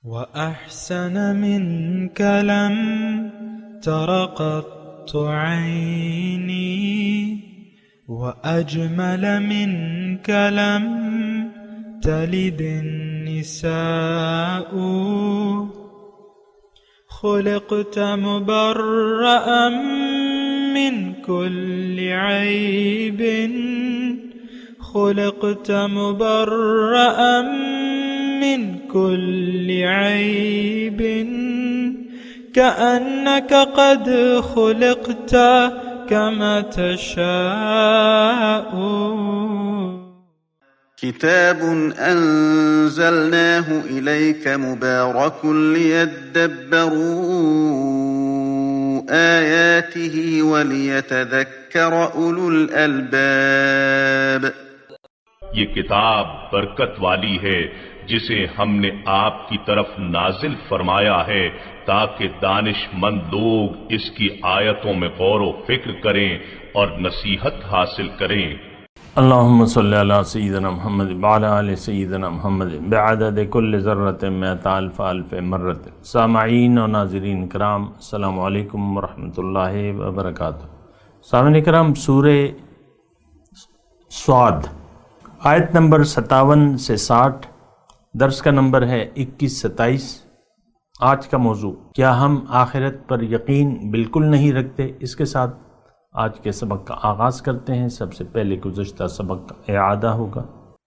وأحسن منك لم تر قط عيني وأجمل منك لم تلد النساء خلقت مبرأ من كل عيب خلقت مبرأ من كل عيب كأنك قد خلقت كما تشاء. كتاب أنزلناه إليك مبارك ليدبروا آياته وليتذكر أولو الألباب. یہ کتاب برکت والی ہے جسے ہم نے آپ کی طرف نازل فرمایا ہے تاکہ دانش مند لوگ اس کی آیتوں میں غور و فکر کریں اور نصیحت حاصل کریں. اللہم صلی علی سیدنا محمد وعلی آل سیدنا محمد بعدد کل ذرۃ مئۃ الف الف مرۃ. سامعین و ناظرین کرام، السلام علیکم ورحمۃ اللہ وبرکاتہ. سامعین کرام، سورہ صاد آیت نمبر 57 سے 60، درس کا نمبر ہے 21-27. آج کا موضوع، کیا ہم آخرت پر یقین بالکل نہیں رکھتے؟ اس کے ساتھ آج کے سبق کا آغاز کرتے ہیں. سب سے پہلے گزشتہ سبق کا اعادہ ہوگا.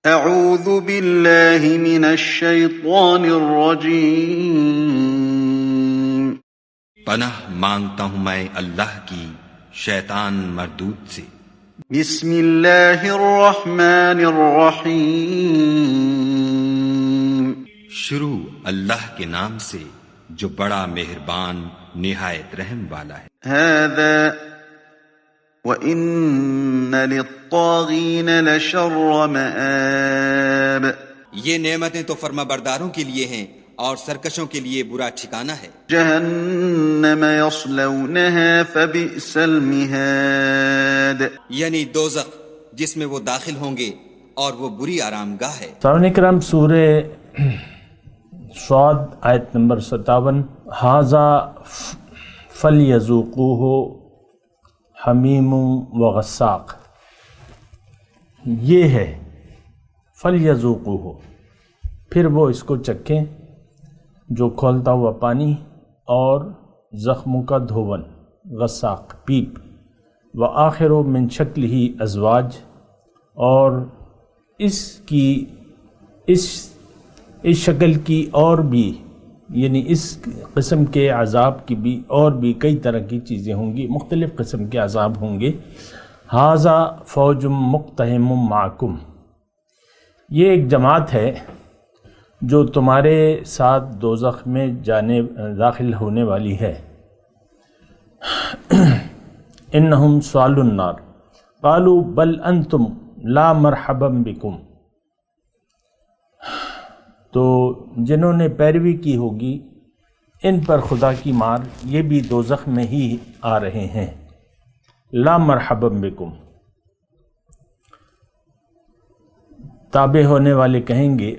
اعوذ باللہ من الشیطان الرجیم. پناہ مانگتا ہوں میں اللہ کی شیطان مردود سے. بسم اللہ الرحمن الرحیم. شروع اللہ کے نام سے جو بڑا مہربان نہایت رحم والا ہے. هذا وَإِنَّ لِلطَّاغِينَ لَشَرَّ مَآب. یہ نعمتیں تو فرما برداروں کے لیے ہیں اور سرکشوں کے لیے برا ٹھکانہ ہے. جہنم یصلونها فبئس المہاد. یعنی دوزخ جس میں وہ داخل ہوں گے اور وہ بری آرامگاہ ہے. سامعین کرام، سورہ صاد آیت نمبر 57. ھذا فلیذوقوہ حمیم و غساق. یہ ہے فلیذوقوہ، پھر وہ اس کو چکھیں، جو کھولتا ہوا پانی اور زخموں کا دھون، غساق پیپ. وآخر من شکلہ ازواج، اور اس شکل کی اور بھی، یعنی اس قسم کے عذاب کی بھی اور بھی کئی طرح کی چیزیں ہوں گی، مختلف قسم کے عذاب ہوں گے. ھذا فوج مقتحم معکم، یہ ایک جماعت ہے جو تمہارے ساتھ دوزخ میں داخل ہونے والی ہے. انہم صالوا النار قالوا بل انتم لا مرحبا بکم. تو جنہوں نے پیروی کی ہوگی ان پر خدا کی مار، یہ بھی دوزخ میں ہی آ رہے ہیں. لا مرحبا بکم، تابع ہونے والے کہیں گے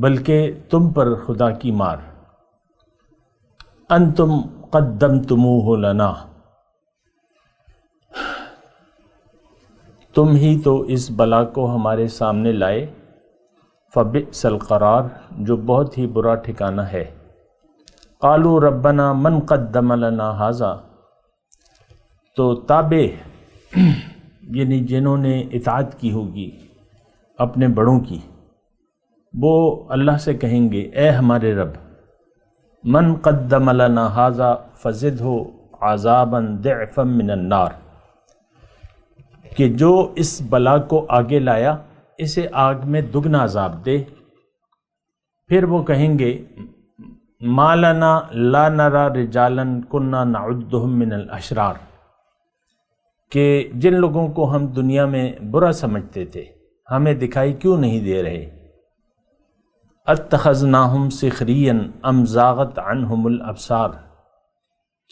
بلکہ تم پر خدا کی مار. انتم قدمتموہ لنا، تم ہی تو اس بلا کو ہمارے سامنے لائے. فبئس القرار، جو بہت ہی برا ٹھکانہ ہے. قالوا ربنا من قدم لنا ھذا، تو تابع یعنی جنہوں نے اطاعت کی ہوگی اپنے بڑوں کی، وہ اللہ سے کہیں گے اے ہمارے رب، من قدم لنا ھذا فزدہ عذابا ضعفا من النار، کہ جو اس بلا کو آگے لایا اسے آگ میں دگنا عذاب دے. پھر وہ کہیں گے ما لنا لا نرى رجالا كنا نعدهم من الاشرار، کہ جن لوگوں کو ہم دنیا میں برا سمجھتے تھے ہمیں دکھائی کیوں نہیں دے رہے. اتخذناہم سخریا ام زاغت عنہم الابصار،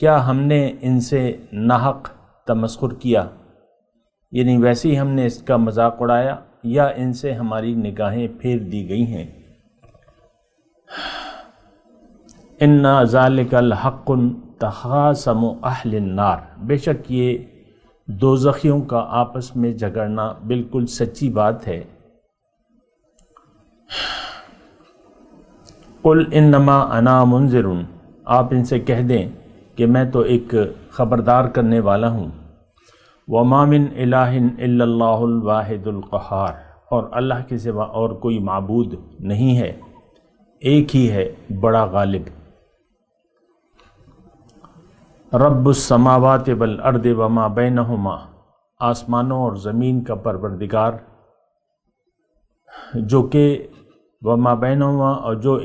کیا ہم نے ان سے ناحق تمسخر کیا، یعنی ویسے ہی ہم نے اس کا مذاق اڑایا، یا ان سے ہماری نگاہیں پھیر دی گئی ہیں. ان ذالک الحق تخاصم اہل النار، بے شک یہ دوزخیوں کا آپس میں جھگڑنا بالکل سچی بات ہے۔ قل انما انا منذر، آپ ان سے کہہ دیں کہ میں تو ایک خبردار کرنے والا ہوں۔ وما من الہ الا اللہ الواحد القہار، اور اللہ کے سوا اور کوئی معبود نہیں ہے، ایک ہی ہے بڑا غالب۔ رب السماوات والارض وما بینہما، آسمانوں اور زمین کا پروردگار، جو کہ وما بینہما اور جو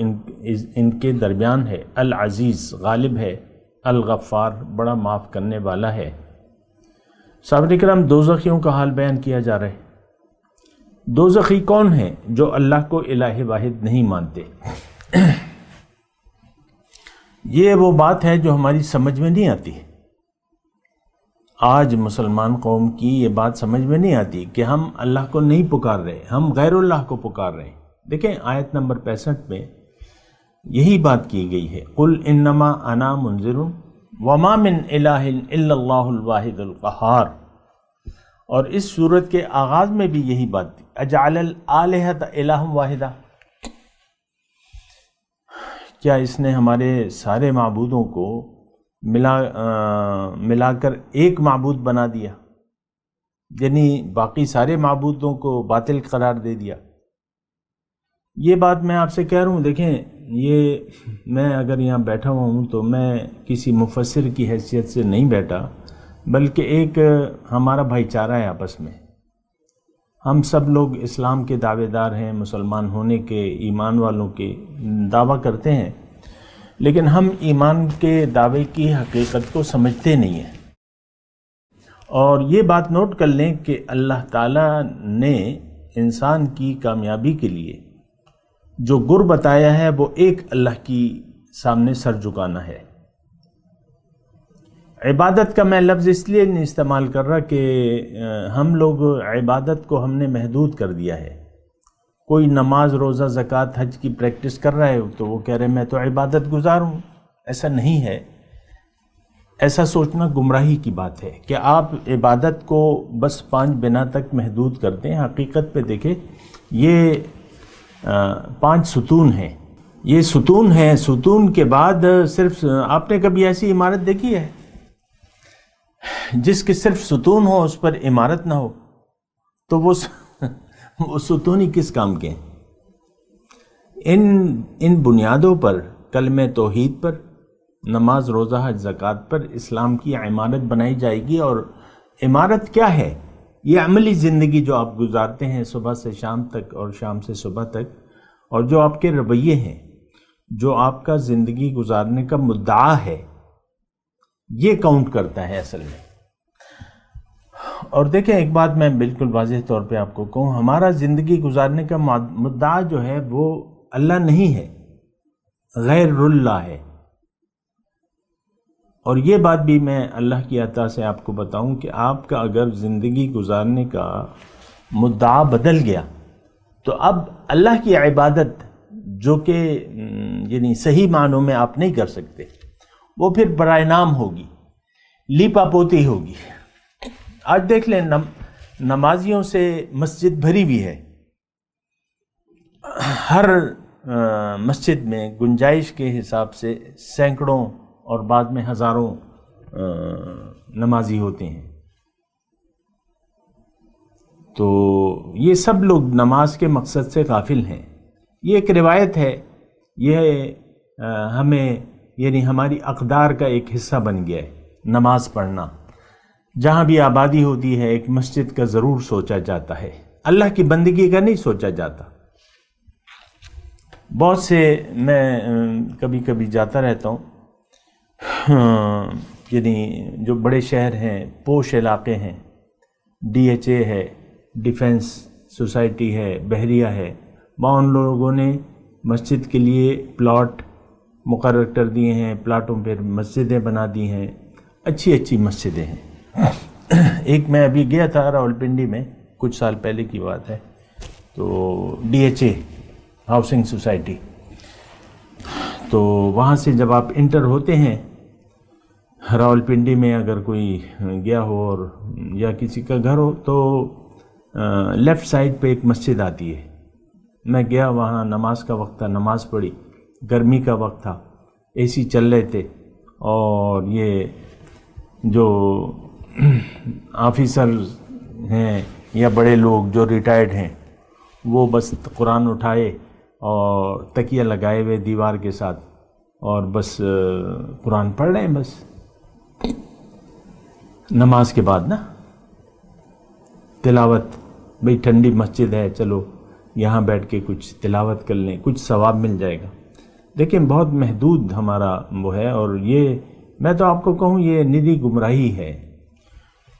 ان کے درمیان ہے، العزیز غالب ہے، الغفار بڑا معاف کرنے والا ہے۔ صحابہ کرام دوزخیوں کا حال بیان کیا جا رہا ہے۔ دوزخی کون ہیں؟ جو اللہ کو الہ واحد نہیں مانتے۔ یہ وہ بات ہے جو ہماری سمجھ میں نہیں آتی۔ آج مسلمان قوم کی یہ بات سمجھ میں نہیں آتی کہ ہم اللہ کو نہیں پکار رہے، ہم غیر اللہ کو پکار رہے ہیں۔ دیکھیں آیت نمبر 65 میں یہی بات کی گئی ہے، قل انما انا منذر وما من الہ الا اللہ الواحد القہار۔ اور اس صورت کے آغاز میں بھی یہی بات تھی، اجعل الآلہۃ الہ واحدہ، کیا اس نے ہمارے سارے معبودوں کو ملا کر ایک معبود بنا دیا، یعنی باقی سارے معبودوں کو باطل قرار دے دیا۔ یہ بات میں آپ سے کہہ رہا ہوں، دیکھیں یہ میں اگر یہاں بیٹھا ہوا ہوں تو میں کسی مفسر کی حیثیت سے نہیں بیٹھا، بلکہ ایک ہمارا بھائی چارہ ہے آپس میں۔ ہم سب لوگ اسلام کے دعوے دار ہیں، مسلمان ہونے کے، ایمان والوں کے دعویٰ کرتے ہیں، لیکن ہم ایمان کے دعوے کی حقیقت کو سمجھتے نہیں ہیں۔ اور یہ بات نوٹ کر لیں کہ اللہ تعالیٰ نے انسان کی کامیابی کے لیے جو گر بتایا ہے وہ ایک اللہ کی سامنے سر جھکانا ہے۔ عبادت کا میں لفظ اس لیے نہیں استعمال کر رہا کہ ہم لوگ عبادت کو ہم نے محدود کر دیا ہے۔ کوئی نماز، روزہ، زکوٰۃ، حج کی پریکٹس کر رہا ہے تو وہ کہہ رہے میں تو عبادت گزار ہوں۔ ایسا نہیں ہے، ایسا سوچنا گمراہی کی بات ہے کہ آپ عبادت کو بس 5 بنا تک محدود کرتے ہیں۔ حقیقت پہ دیکھیں یہ 5 ستون ہیں، یہ ستون ہیں۔ ستون کے بعد صرف آپ نے کبھی ایسی عمارت دیکھی ہے جس کے صرف ستون ہو اس پر عمارت نہ ہو؟ تو وہ ستون ہی کس کام کے ہیں؟ ان بنیادوں پر، کلمہ توحید پر، نماز، روزہ، حج، زکوٰۃ پر اسلام کی عمارت بنائی جائے گی۔ اور عمارت کیا ہے؟ یہ عملی زندگی جو آپ گزارتے ہیں صبح سے شام تک اور شام سے صبح تک، اور جو آپ کے رویے ہیں، جو آپ کا زندگی گزارنے کا مدعا ہے، یہ کاؤنٹ کرتا ہے اصل میں۔ اور دیکھیں ایک بات میں بالکل واضح طور پہ آپ کو کہوں، ہمارا زندگی گزارنے کا مدعا جو ہے وہ اللہ نہیں ہے، غیر اللہ ہے۔ اور یہ بات بھی میں اللہ کی عطا سے آپ کو بتاؤں کہ آپ کا اگر زندگی گزارنے کا مدعا بدل گیا تو اب اللہ کی عبادت جو کہ یعنی صحیح معنوں میں آپ نہیں کر سکتے، وہ پھر برائے نام ہوگی، لیپا پوتی ہوگی۔ آج دیکھ لیں نمازیوں سے مسجد بھری ہوئی ہے، ہر مسجد میں گنجائش کے حساب سے سینکڑوں اور بعد میں ہزاروں نمازی ہوتے ہیں۔ تو یہ سب لوگ نماز کے مقصد سے غافل ہیں۔ یہ ایک روایت ہے، یہ ہمیں یعنی ہماری اقدار کا ایک حصہ بن گیا ہے نماز پڑھنا۔ جہاں بھی آبادی ہوتی ہے ایک مسجد کا ضرور سوچا جاتا ہے، اللہ کی بندگی کا نہیں سوچا جاتا۔ بہت سے میں کبھی کبھی جاتا رہتا ہوں، یعنی جو بڑے شہر ہیں، پوش علاقے ہیں، DHA ہے، ڈیفنس سوسائٹی ہے، بحریہ ہے، وہاں ان لوگوں نے مسجد کے لیے پلاٹ مقرر کر دیے ہیں، پلاٹوں پہ مسجدیں بنا دی ہیں، اچھی اچھی مسجدیں ہیں۔ ایک میں ابھی گیا تھا راولپنڈی میں، کچھ سال پہلے کی بات ہے، تو DHA ہاؤسنگ سوسائٹی، تو وہاں سے جب آپ انٹر ہوتے ہیں راولپنڈی میں، اگر کوئی گیا ہو اور یا کسی کا گھر ہو تو لیفٹ سائڈ پہ ایک مسجد آتی ہے. میں گیا، وہاں نماز کا وقت تھا، نماز پڑھی. گرمی کا وقت تھا، اے سی چل رہے تھے، اور یہ جو آفیسر ہیں یا بڑے لوگ جو ریٹائرڈ ہیں وہ بس قرآن اٹھائے اور تکیہ لگائے ہوئے دیوار کے ساتھ، اور بس قرآن پڑھ رہے ہیں. بس نماز کے بعد نا تلاوت، بھئی ٹھنڈی مسجد ہے، چلو یہاں بیٹھ کے کچھ تلاوت کر لیں، کچھ ثواب مل جائے گا. لیکن بہت محدود ہمارا وہ ہے، اور یہ میں تو آپ کو کہوں یہ ندی گمراہی ہے.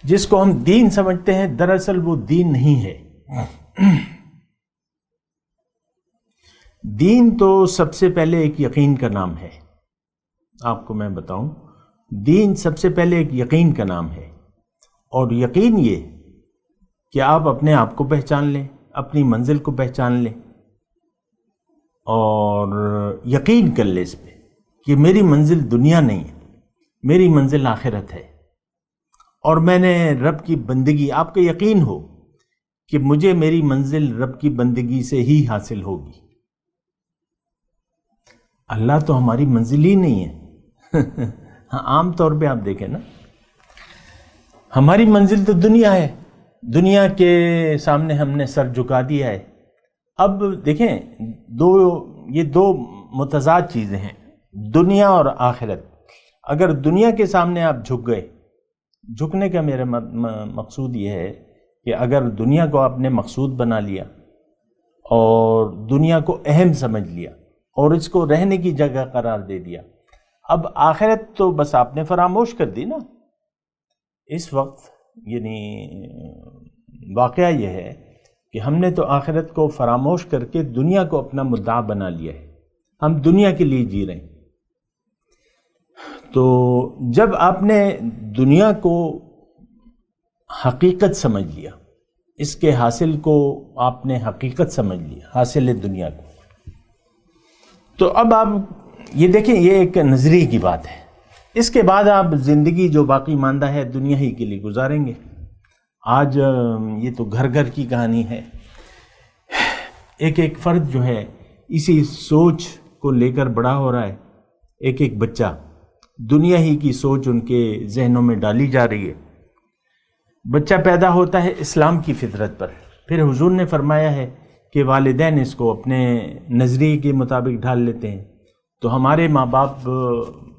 جس کو ہم دین سمجھتے ہیں دراصل وہ دین نہیں ہے. دین تو سب سے پہلے ایک یقین کا نام ہے. آپ کو میں بتاؤں، دین سب سے پہلے ایک یقین کا نام ہے. اور یقین یہ کہ آپ اپنے آپ کو پہچان لیں، اپنی منزل کو پہچان لیں، اور یقین کر لیں اس پہ کہ میری منزل دنیا نہیں ہے، میری منزل آخرت ہے، اور میں نے رب کی بندگی، آپ کا یقین ہو کہ مجھے میری منزل رب کی بندگی سے ہی حاصل ہوگی. اللہ تو ہماری منزل ہی نہیں ہے. ہاں، عام طور پہ آپ دیکھیں نا، ہماری منزل تو دنیا ہے، دنیا کے سامنے ہم نے سر جھکا دیا ہے. اب دیکھیں یہ دو متضاد چیزیں ہیں، دنیا اور آخرت. اگر دنیا کے سامنے آپ جھک گئے، جھکنے کا میرا مقصود یہ ہے کہ اگر دنیا کو آپ نے مقصود بنا لیا اور دنیا کو اہم سمجھ لیا اور اس کو رہنے کی جگہ قرار دے دیا، اب آخرت تو بس آپ نے فراموش کر دی نا. اس وقت یعنی واقعہ یہ ہے کہ ہم نے تو آخرت کو فراموش کر کے دنیا کو اپنا مدعا بنا لیا ہے. ہم دنیا کے لیے جی رہے ہیں. تو جب آپ نے دنیا کو حقیقت سمجھ لیا، اس کے حاصل کو آپ نے حقیقت سمجھ لیا، حاصل دنیا کو، تو اب آپ یہ دیکھیں، یہ ایک نظریے کی بات ہے. اس کے بعد آپ زندگی جو باقی ماندہ ہے دنیا ہی کے لیے گزاریں گے. آج یہ تو گھر گھر کی کہانی ہے. ایک ایک فرد جو ہے اسی سوچ کو لے کر بڑا ہو رہا ہے. ایک ایک بچہ، دنیا ہی کی سوچ ان کے ذہنوں میں ڈالی جا رہی ہے. بچہ پیدا ہوتا ہے اسلام کی فطرت پر، پھر حضور نے فرمایا ہے کہ والدین اس کو اپنے نظریے کے مطابق ڈھال لیتے ہیں. تو ہمارے ماں باپ،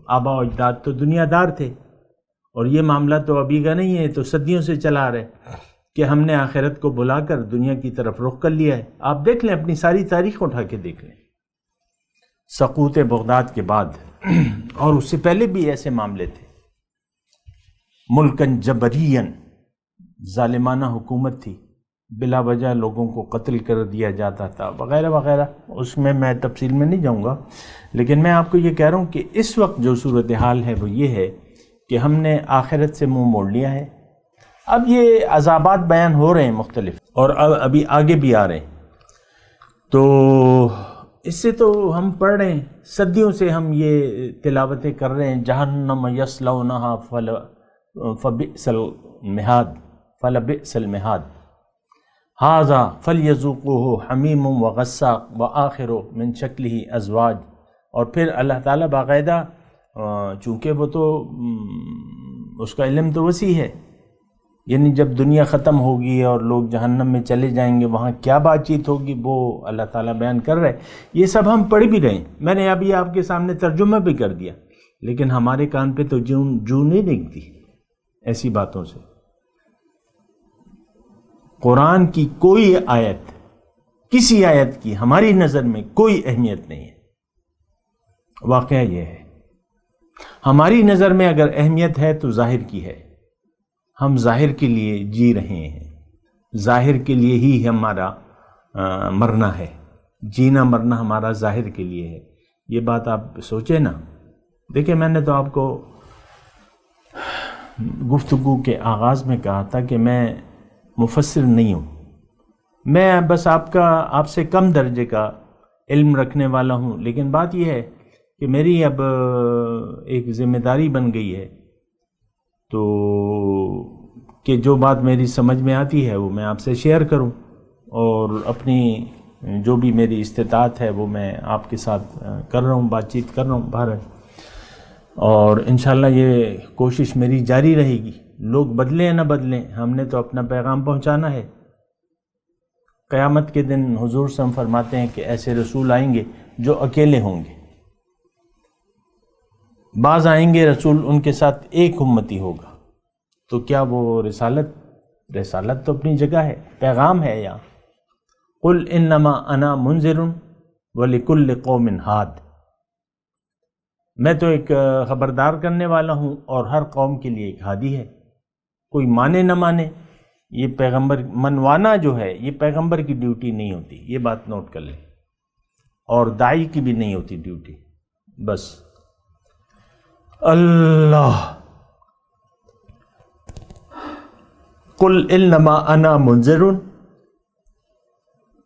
آبا و اجداد تو دنیا دار تھے، اور یہ معاملہ تو ابھی کا نہیں ہے، تو صدیوں سے چلا آ رہا ہے کہ ہم نے آخرت کو بلا کر دنیا کی طرف رخ کر لیا ہے. آپ دیکھ لیں، اپنی ساری تاریخ اٹھا کے دیکھ لیں. سقوط بغداد کے بعد اور اس سے پہلے بھی ایسے معاملے تھے. ملکن جبرین، ظالمانہ حکومت تھی، بلا وجہ لوگوں کو قتل کر دیا جاتا تھا وغیرہ وغیرہ. اس میں تفصیل میں نہیں جاؤں گا، لیکن میں آپ کو یہ کہہ رہا ہوں کہ اس وقت جو صورتحال ہے وہ یہ ہے کہ ہم نے آخرت سے منہ موڑ لیا ہے. اب یہ عذابات بیان ہو رہے ہیں مختلف، اور ابھی آگے بھی آ رہے ہیں. تو اس سے تو ہم پڑھ رہے ہیں، صدیوں سے ہم یہ تلاوتیں کر رہے ہیں. جہنم یصلونہا فبئس المہاد، فلبئس المہاد، ھذا فلیذوقوہ حمیم وغساق وآخر من شکلہ ازواج. اور پھر اللہ تعالیٰ باقاعدہ، چونکہ وہ تو اس کا علم تو وسیع ہے، یعنی جب دنیا ختم ہوگی اور لوگ جہنم میں چلے جائیں گے وہاں کیا بات چیت ہوگی وہ اللہ تعالیٰ بیان کر رہے. یہ سب ہم پڑھ بھی رہے ہیں، میں نے ابھی آپ کے سامنے ترجمہ بھی کر دیا، لیکن ہمارے کان پہ تو جوں نہیں لگتی ایسی باتوں سے. قرآن کی کوئی آیت، کسی آیت کی ہماری نظر میں کوئی اہمیت نہیں ہے. واقعہ یہ ہے، ہماری نظر میں اگر اہمیت ہے تو ظاہر کی ہے. ہم ظاہر کے لیے جی رہے ہیں، ظاہر کے لیے ہی ہمارا مرنا ہے، جینا مرنا ہمارا ظاہر کے لیے ہے. یہ بات آپ سوچیں نا. دیکھیں، میں نے تو آپ کو گفتگو کے آغاز میں کہا تھا کہ میں مفسر نہیں ہوں، میں بس آپ سے کم درجے کا علم رکھنے والا ہوں. لیکن بات یہ ہے کہ میری اب ایک ذمہ داری بن گئی ہے، تو کہ جو بات میری سمجھ میں آتی ہے وہ میں آپ سے شیئر کروں، اور اپنی جو بھی میری استطاعت ہے وہ میں آپ کے ساتھ کر رہا ہوں، بات چیت کر رہا ہوں باہر، اور انشاءاللہ یہ کوشش میری جاری رہے گی۔ لوگ بدلیں یا نہ بدلیں، ہم نے تو اپنا پیغام پہنچانا ہے۔ قیامت کے دن حضور صلی اللہ علیہ وسلم فرماتے ہیں کہ ایسے رسول آئیں گے جو اکیلے ہوں گے، بعض آئیں گے رسول ان کے ساتھ ایک امتی ہوگا، تو کیا وہ رسالت تو اپنی جگہ ہے، پیغام ہے یہاں۔ قل انما انا منذر ولکل قوم ہاد، میں تو ایک خبردار کرنے والا ہوں اور ہر قوم کے لیے ایک ہادی ہے۔ کوئی مانے نہ مانے، یہ پیغمبر منوانا جو ہے یہ پیغمبر کی ڈیوٹی نہیں ہوتی، یہ بات نوٹ کر لیں، اور داعی کی بھی نہیں ہوتی ڈیوٹی۔ بس اللہ قل انما انا منذر،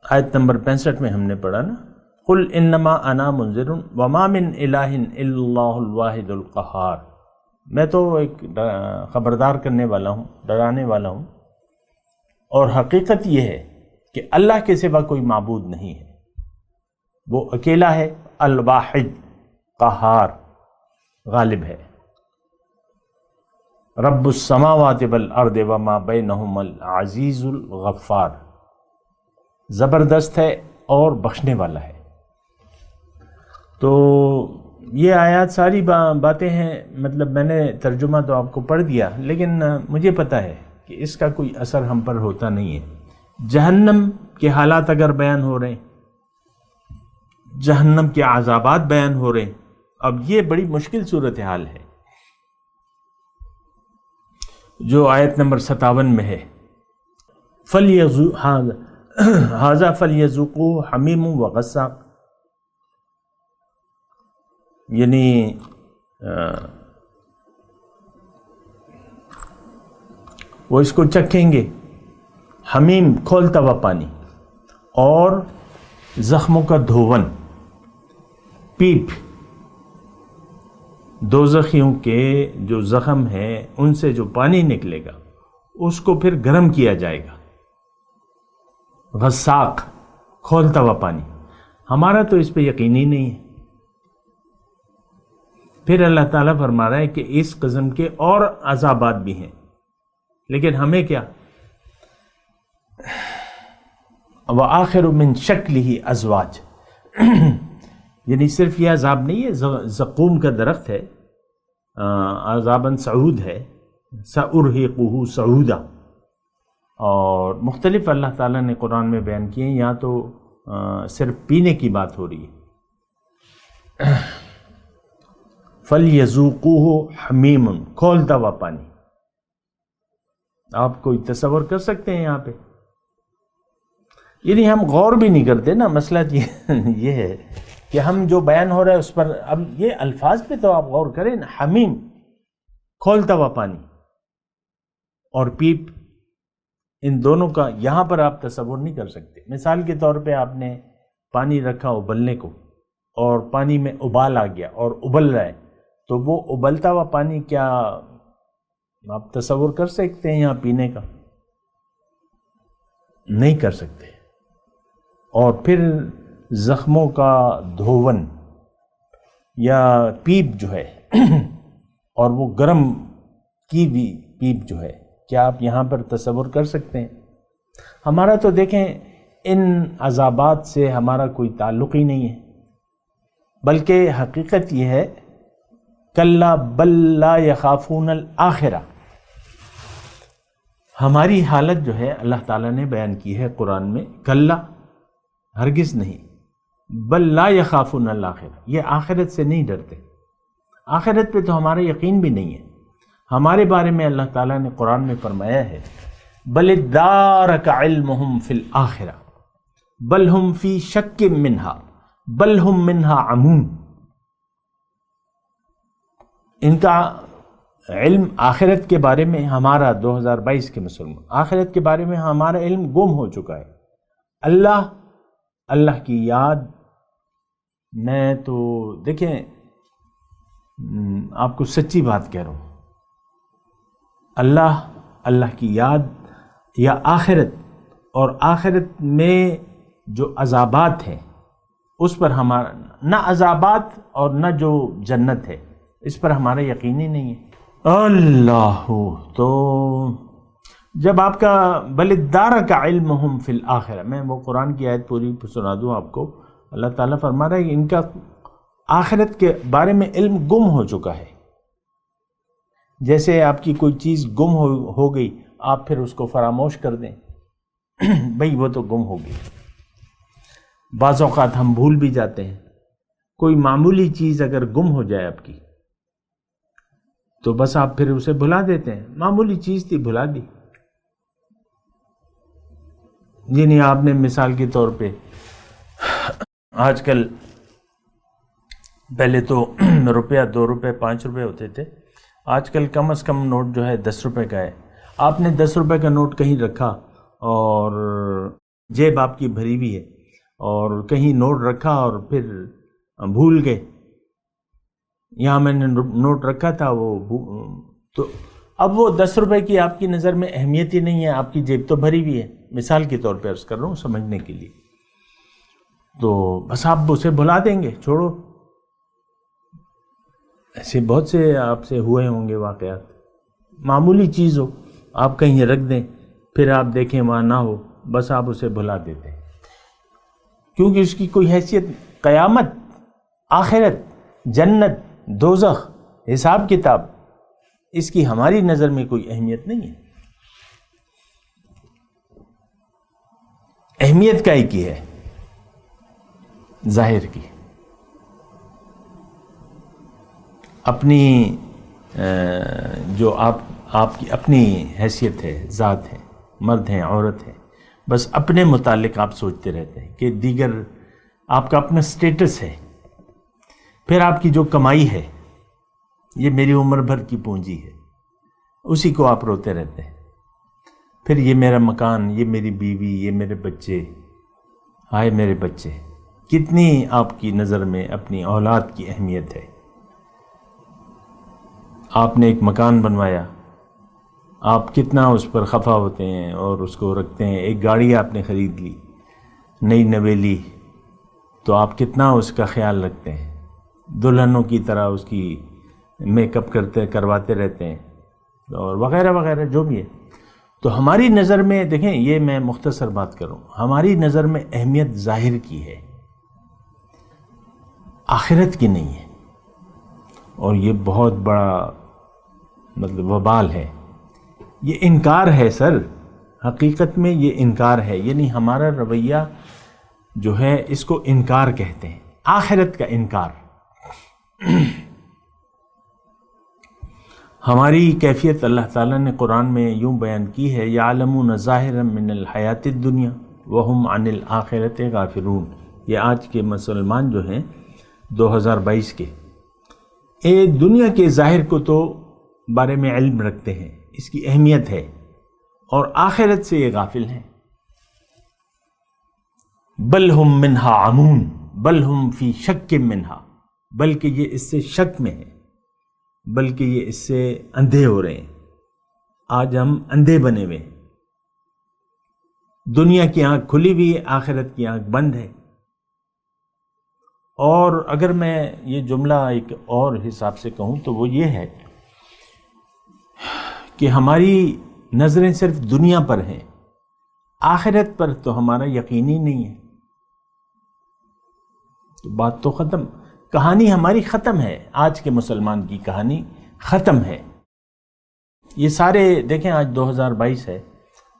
آیت نمبر 65 میں ہم نے پڑھا نا، قل انما انا منذر وما من الہ الا اللہ الواحد القہار، میں تو ایک خبردار کرنے والا ہوں، ڈرانے والا ہوں، اور حقیقت یہ ہے کہ اللہ کے سوا کوئی معبود نہیں ہے، وہ اکیلا ہے، الواحد، قہار، غالب ہے، رب السماوات والارض وما بینہم العزیز الغفار، زبردست ہے اور بخشنے والا ہے۔ تو یہ آیات ساری باتیں ہیں، مطلب میں نے ترجمہ تو آپ کو پڑھ دیا، لیکن مجھے پتہ ہے کہ اس کا کوئی اثر ہم پر ہوتا نہیں ہے۔ جہنم کے حالات اگر بیان ہو رہے ہیں، جہنم کے عذابات بیان ہو رہے ہیں، اب یہ بڑی مشکل صورتحال ہے جو آیت نمبر 57 میں ہے، ھذا فلیذوقوہ حمیم وغساق، یعنی وہ اس کو چکھیں گے، حمیم کھولتا ہوا پانی، اور زخموں کا دھون، پیپ، دوزخیوں کے جو زخم ہیں ان سے جو پانی نکلے گا اس کو پھر گرم کیا جائے گا، غساق، کھولتا ہوا پانی۔ ہمارا تو اس پہ یقین ہی نہیں ہے۔ پھر اللہ تعالیٰ فرما رہا ہے کہ اس قسم کے اور عذابات بھی ہیں، لیکن ہمیں کیا؟ وآخر من شکلہ ازواج، یعنی صرف یہ عذاب نہیں ہے، زقوم کا درخت ہے، عذاباً صعود ہے، سأرہقہ صعودا، اور مختلف اللہ تعالیٰ نے قرآن میں بیان کیے ہیں، یہاں تو صرف پینے کی بات ہو رہی ہے۔ فَلْيَذُوقُوهُ حَمِيمٌ، کھولتا ہوا پانی۔ آپ کوئی تصور کر سکتے ہیں یہاں پہ؟ یعنی ہم غور بھی نہیں کرتے نا، مسئلہ یہ ہے کہ ہم جو بیان ہو رہا ہے اس پر، اب یہ الفاظ پہ تو آپ غور کریں نا، حمیم، کھولتا ہوا پانی، اور پیپ، ان دونوں کا یہاں پر آپ تصور نہیں کر سکتے۔ مثال کے طور پہ آپ نے پانی رکھا ابلنے کو، اور پانی میں ابال آ گیا اور ابل رہا ہے، تو وہ ابلتا ہوا پانی کیا آپ تصور کر سکتے ہیں یہاں پینے کا؟ نہیں کر سکتے۔ اور پھر زخموں کا دھون یا پیپ جو ہے اور وہ گرم کی بھی پیپ جو ہے، کیا آپ یہاں پر تصور کر سکتے ہیں؟ ہمارا تو دیکھیں ان عذابات سے ہمارا کوئی تعلق ہی نہیں ہے، بلکہ حقیقت یہ ہے کلا بل لا یخافون الآخرہ، ہماری حالت جو ہے اللہ تعالیٰ نے بیان کی ہے قرآن میں، کلا، ہرگز نہیں، بل لا یخافون الآخرہ، یہ آخرت سے نہیں ڈرتے، آخرت پہ تو ہمارا یقین بھی نہیں ہے۔ ہمارے بارے میں اللہ تعالیٰ نے قرآن میں فرمایا ہے بل ادارک علمہم فی الآخرہ بل ہم فی شک منہا بل ہم منہا عمون، ان کا علم آخرت کے بارے میں، ہمارا 2022 کے مسلمان، آخرت کے بارے میں ہمارا علم گم ہو چکا ہے۔ اللہ کی یاد میں تو دیکھیں آپ کو سچی بات کہہ رہا ہوں، اللہ کی یاد یا آخرت، اور آخرت میں جو عذابات ہیں اس پر ہمارا نہ عذابات اور نہ جو جنت ہے اس پر ہمارا یقین ہی نہیں ہے۔ اللہ، تو جب آپ کا بل ادارک علمہم فی الآخرہ، میں وہ قرآن کی آیت پوری سنا دوں آپ کو، اللہ تعالیٰ فرما رہا ہے کہ ان کا آخرت کے بارے میں علم گم ہو چکا ہے۔ جیسے آپ کی کوئی چیز گم ہو گئی، آپ پھر اس کو فراموش کر دیں، بھئی وہ تو گم ہو گئی۔ بعض اوقات ہم بھول بھی جاتے ہیں، کوئی معمولی چیز اگر گم ہو جائے آپ کی تو بس آپ پھر اسے بھلا دیتے ہیں، معمولی چیز تھی بھلا دی۔ یعنی آپ نے مثال کے طور پہ آج کل، پہلے تو روپیہ 2 روپے 5 روپے ہوتے تھے، آج کل کم از کم نوٹ جو ہے 10 روپے کا ہے۔ آپ نے 10 روپے کا نوٹ کہیں رکھا اور جیب آپ کی بھری ہوئی ہے، اور کہیں نوٹ رکھا اور پھر بھول گئے، یہاں میں نے نوٹ رکھا تھا تو اب وہ 10 روپے کی آپ کی نظر میں اہمیت ہی نہیں ہے، آپ کی جیب تو بھری ہوئی ہے، مثال کے طور پہ عرض کر رہا ہوں سمجھنے کے لیے، تو بس آپ اسے بھلا دیں گے، چھوڑو۔ ایسے بہت سے آپ سے ہوئے ہوں گے واقعات، معمولی چیز ہو آپ کہیں رکھ دیں، پھر آپ دیکھیں وہاں نہ ہو، بس آپ اسے بھلا دیتے ہیں، کیونکہ اس کی کوئی حیثیت، قیامت، آخرت، جنت، دوزخ، حساب کتاب، اس کی ہماری نظر میں کوئی اہمیت نہیں ہے۔ اہمیت کا ہی کی ہے، ظاہر کی، اپنی جو آپ کی اپنی حیثیت ہے، ذات ہے، مرد ہیں، عورت ہے، بس اپنے متعلق آپ سوچتے رہتے ہیں کہ دیگر آپ کا اپنا سٹیٹس ہے، پھر آپ کی جو کمائی ہے یہ میری عمر بھر کی پونجی ہے، اسی کو آپ روتے رہتے ہیں، پھر یہ میرا مکان، یہ میری بیوی، یہ میرے بچے، ہائے میرے بچے، کتنی آپ کی نظر میں اپنی اولاد کی اہمیت ہے۔ آپ نے ایک مکان بنوایا، آپ کتنا اس پر خفا ہوتے ہیں اور اس کو رکھتے ہیں۔ ایک گاڑی آپ نے خرید لی، نئی نویلی، تو آپ کتنا اس کا خیال رکھتے ہیں، دلہنوں کی طرح اس کی میک اپ کرواتے رہتے ہیں، اور وغیرہ وغیرہ جو بھی ہے۔ تو ہماری نظر میں دیکھیں، یہ میں مختصر بات کروں، ہماری نظر میں اہمیت ظاہر کی ہے، آخرت کی نہیں ہے، اور یہ بہت بڑا وبال ہے، یہ انکار ہے سر، حقیقت میں یہ انکار ہے، یعنی ہمارا رویہ جو ہے اس کو انکار کہتے ہیں، آخرت کا انکار۔ ہماری کیفیت اللہ تعالیٰ نے قرآن میں یوں بیان کی ہے، یعلمون ظاہرا من الحیات الدنیا وہم عن الآخرۃ غافلون۔ یہ آج کے مسلمان جو ہیں 2022 کے، دنیا کے ظاہر کو تو بارے میں علم رکھتے ہیں، اس کی اہمیت ہے، اور آخرت سے یہ غافل ہیں۔ بل ہم منہا عمون، بل ہم فی شک منہا، بلکہ یہ اس سے شک میں ہے، بلکہ یہ اس سے اندھے ہو رہے ہیں۔ آج ہم اندھے بنے ہوئے ہیں، دنیا کی آنکھ کھلی ہوئی ہے، آخرت کی آنکھ بند ہے۔ اور اگر میں یہ جملہ ایک اور حساب سے کہوں تو وہ یہ ہے کہ ہماری نظریں صرف دنیا پر ہیں، آخرت پر تو ہمارا یقین ہی نہیں ہے، تو بات تو ختم، کہانی ہماری ختم ہے، آج کے مسلمان کی کہانی ختم ہے۔ یہ سارے دیکھیں، آج 2022 ہے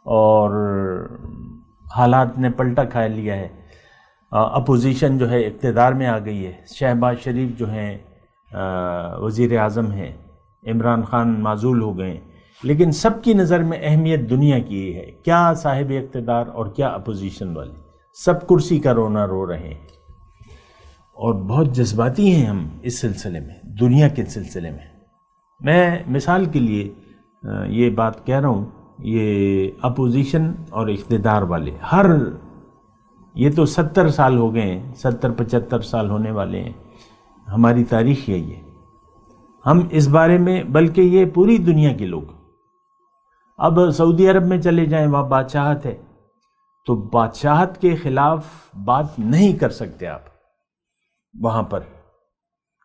اور حالات نے پلٹا کھا لیا ہے، اپوزیشن جو ہے اقتدار میں آ گئی ہے، شہباز شریف جو ہیں وزیر اعظم ہیں، عمران خان معزول ہو گئے، لیکن سب کی نظر میں اہمیت دنیا کی ہے، کیا صاحب اقتدار اور کیا اپوزیشن والے، سب کرسی کا رونا رو رہے ہیں، اور بہت جذباتی ہیں ہم اس سلسلے میں، دنیا کے سلسلے میں۔ میں مثال کے لیے یہ بات کہہ رہا ہوں، یہ اپوزیشن اور اقتدار والے یہ تو 70 سال ہو گئے ہیں، 70-75 سال ہونے والے ہیں، ہماری تاریخ یہی ہے۔ ہم اس بارے میں، بلکہ یہ پوری دنیا کے لوگ، اب سعودی عرب میں چلے جائیں، وہاں بادشاہت ہے، تو بادشاہت کے خلاف بات نہیں کر سکتے آپ وہاں پر۔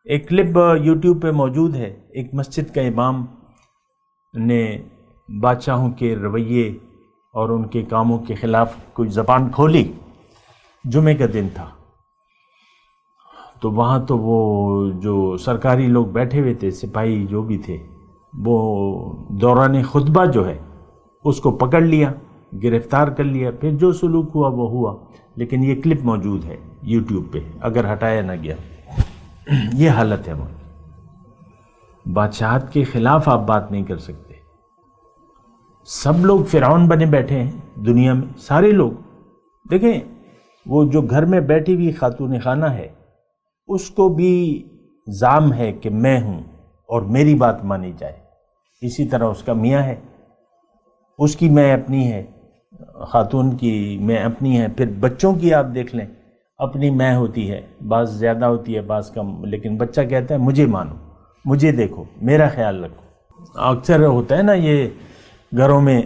ایک کلپ یوٹیوب پہ موجود ہے، ایک مسجد کا امام نے بادشاہوں کے رویے اور ان کے کاموں کے خلاف کوئی زبان کھولی، جمعے کا دن تھا، تو وہاں تو وہ جو سرکاری لوگ بیٹھے ہوئے تھے، سپاہی جو بھی تھے، وہ دوران خطبہ جو ہے اس کو پکڑ لیا، گرفتار کر لیا، پھر جو سلوک ہوا وہ ہوا۔ لیکن یہ کلپ موجود ہے یوٹیوب پہ، اگر ہٹایا نہ گیا۔ یہ حالت ہے وہ، بادشاہت کے خلاف آپ بات نہیں کر سکتے۔ سب لوگ فرعون بنے بیٹھے ہیں دنیا میں، سارے لوگ دیکھیں، وہ جو گھر میں بیٹھی ہوئی خاتون خانہ ہے، اس کو بھی زعم ہے کہ میں ہوں اور میری بات مانی جائے۔ اسی طرح اس کا میاں ہے، اس کی میں اپنی ہے، خاتون کی میں اپنی ہے۔ پھر بچوں کی آپ دیکھ لیں، اپنی میں ہوتی ہے، بعض زیادہ ہوتی ہے بعض کم، لیکن بچہ کہتا ہے مجھے مانو، مجھے دیکھو، میرا خیال رکھو۔ اکثر ہوتا ہے نا یہ گھروں میں،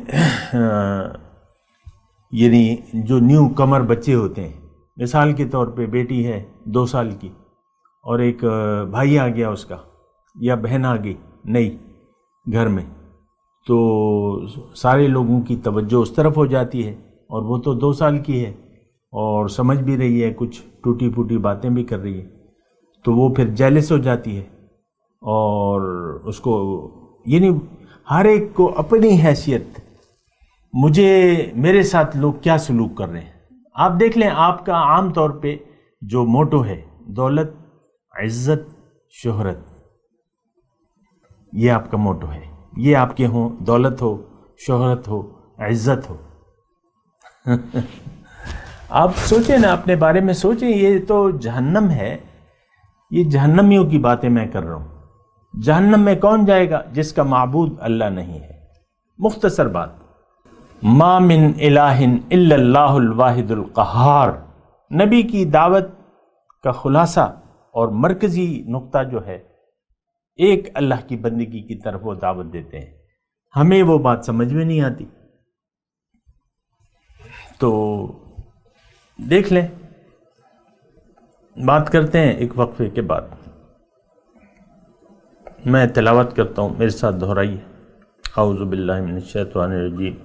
یعنی جو نیو کمر بچے ہوتے ہیں، مثال کے طور پہ بیٹی ہے 2 سال کی اور ایک بھائی آ گیا اس کا، یا بہن آ گئی نئی گھر میں، تو سارے لوگوں کی توجہ اس طرف ہو جاتی ہے، اور وہ تو 2 سال کی ہے اور سمجھ بھی رہی ہے، کچھ ٹوٹی پھوٹی باتیں بھی کر رہی ہے، تو وہ پھر جیلس ہو جاتی ہے، اور اس کو یعنی ہر ایک کو اپنی حیثیت، مجھے میرے ساتھ لوگ کیا سلوک کر رہے ہیں۔ آپ دیکھ لیں، آپ کا عام طور پہ جو موٹو ہے، دولت، عزت، شہرت، یہ آپ کا موٹو ہے، یہ آپ کے ہوں، دولت ہو، شہرت ہو، عزت ہو۔ آپ سوچیں نا، اپنے بارے میں سوچیں، یہ تو جہنم ہے، یہ جہنمیوں کی باتیں میں کر رہا ہوں۔ جہنم میں کون جائے گا؟ جس کا معبود اللہ نہیں ہے۔ مختصر بات، ما من الہ الا اللہ الواحد القہار، نبی کی دعوت کا خلاصہ اور مرکزی نقطہ جو ہے، ایک اللہ کی بندگی کی طرف وہ دعوت دیتے ہیں۔ ہمیں وہ بات سمجھ میں نہیں آتی، تو دیکھ لیں، بات کرتے ہیں ایک وقفے کے بعد۔ میں تلاوت کرتا ہوں، میرے ساتھ دہرائیے۔ اعوذ باللہ من الشیطان الرجیم،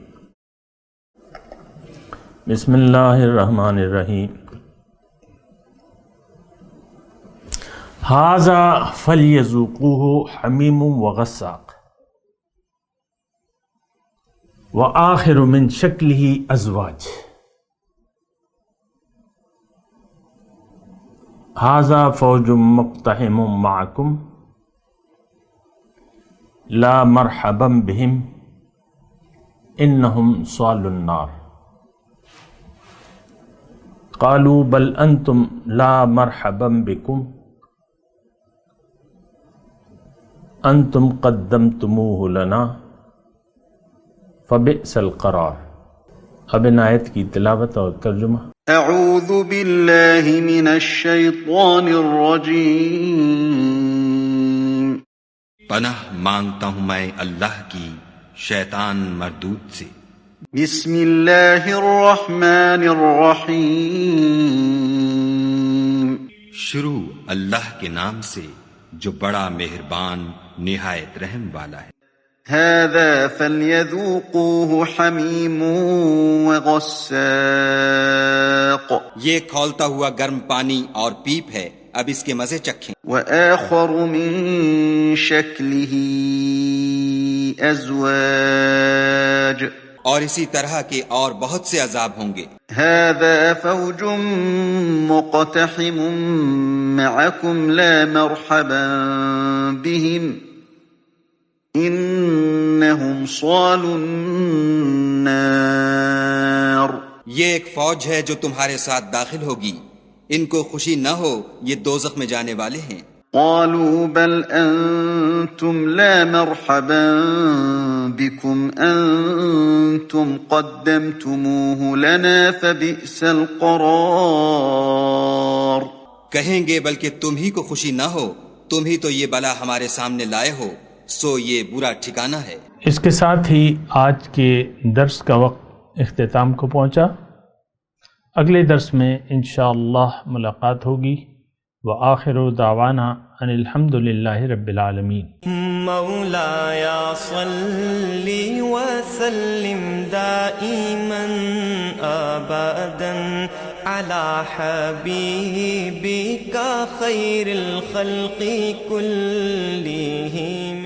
بسم اللہ الرحمن الرحیم۔ ھذا فلیذوقوہ حمیم وغساق وآخر من شکلہ ازواج۔ ھذا فوج مقتحم معکم لا مرحبا بہم انہم صالوا النار۔ قالوا بل انتم لا مرحبا بکم انتم قدمتموہ لنا فبئس القرار۔ اب ان آیت کی تلاوت اور ترجمہ۔ اعوذ باللہ من الشیطان الرجیم، پناہ مانگتا ہوں میں اللہ کی شیطان مردود سے۔ بسم اللہ الرحمن الرحیم، شروع اللہ کے نام سے جو بڑا مہربان نہایت رحم والا ہے۔ هذا فليذوقوه حمیم وغساق، یہ کھولتا ہوا گرم پانی اور پیپ ہے، اب اس کے مزے چکھیں۔ وآخر من شکلہ ازواج، اور اسی طرح کے اور بہت سے عذاب ہوں گے۔ هذا فوج مقتحم معكم لا مرحبا بهم انہم صالوا النار، یہ ایک فوج ہے جو تمہارے ساتھ داخل ہوگی، ان کو خوشی نہ ہو، یہ دوزخ میں جانے والے ہیں۔ قالوا بل انتم لا مرحبا بكم انتم قدمتموه لنا فبئس القرار، کہیں گے بلکہ تم ہی کو خوشی نہ ہو، تم ہی تو یہ بلا ہمارے سامنے لائے ہو، سو یہ برا ٹھکانہ ہے۔ اس کے ساتھ ہی آج کے درس کا وقت اختتام کو پہنچا۔ اگلے درس میں انشاءاللہ ملاقات ہوگی۔ وآخر دعوانا ان الحمد للہ رب العالمین۔ مولاي صل وسلم دائما ابدا على حبيبك خير الخلق كلهم